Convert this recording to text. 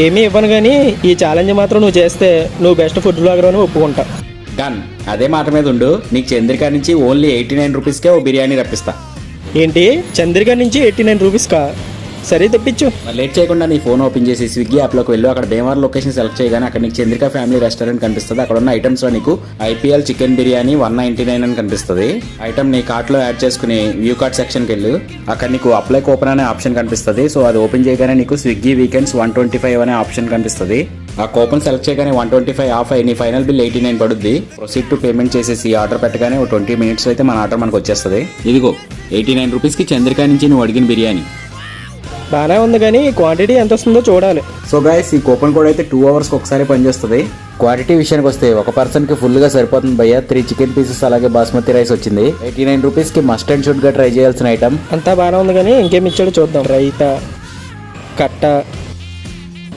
ఏమీ ఇవ్వను కానీ ఈ ఛాలెంజ్ మాత్రం నువ్వు చేస్తే నువ్వు బెస్ట్ ఫుడ్ బ్లాగర్ అని ఒప్పుకుంటా. డన్. అదే మాట మీద ఉండు. నీకు చంద్రిక నుంచి ఓన్లీ 89 రూపీస్కే ఓ బిర్యానీ రప్పిస్తా. ఏంటి, చంద్రిక నుంచి 89 రూపీస్కా? సరే తెప్పించు. మరి లేట్ చేయకుండా నీ ఫోన్ ఓపెన్ చేసి స్విగ్గీ యాప్లోకి వెళ్ళు. అక్కడ భీమవరం లొకేషన్ సెలెక్ట్ చేయగానే అక్కడ నీకు చంద్రిక ఫ్యామిలీ రెస్టారెంట్ కనిపిస్తుంది. అక్కడ ఉన్న ఐటమ్స్లో నీకు IPL చికెన్ బిర్యానీ 199 అని కనిపిస్తుంది. ఐటమ్ నీ కార్ట్లో యాడ్ చేసుకుని వ్యూ కార్ట్ సెక్షన్కి వెళ్ళు. అక్కడ నీకు అప్లై కూపన్ అనే ఆప్షన్ కనిపిస్తుంది. సో అది ఓపెన్ చేయగానే నీకు స్విగ్గీ వీకెండ్స్ 125 అనే ఆప్షన్ కనిపిస్తుంది. ఆ కూపన్ సెలెక్ట్ చేయగానే 125 ఆఫ్ అయ్యి నీ ఫైనల్ బిల్ 89 పడుద్ది. ప్రొసీడ్ టు పేమెంట్ చేసేసి ఆర్డర్ పెట్టగానే 20 minutes అయితే మన ఆర్డర్ మనకు వచ్చేస్తుంది. ఇదిగో 89 రూపీస్కి చంద్రిక నుంచి నువ్వు అడిగిన బిర్యానీ. బాగానే ఉంది కానీ క్వాంటిటీ ఎంత వస్తుందో చూడాలి. సో గైస్, ఈ కూపన్ కోడ్ అయితే 2 hours ఒకసారి పనిచేస్తుంది. క్వాంటిటీ విషయానికి వస్తే ఒక పర్సన్కి ఫుల్గా సరిపోతుంది భయ్య. 3 చికెన్ పీసెస్ అలాగే బాస్మతి రైస్ వచ్చింది. 89 రూపీస్కి మస్ట్ అండ్ షుడ్గా ట్రై చేయాల్సిన ఐటమ్. అంతా బాగానే ఉంది కానీ ఇంకేమి ఇచ్చాడో చూద్దాం. రైతా, కట్ట,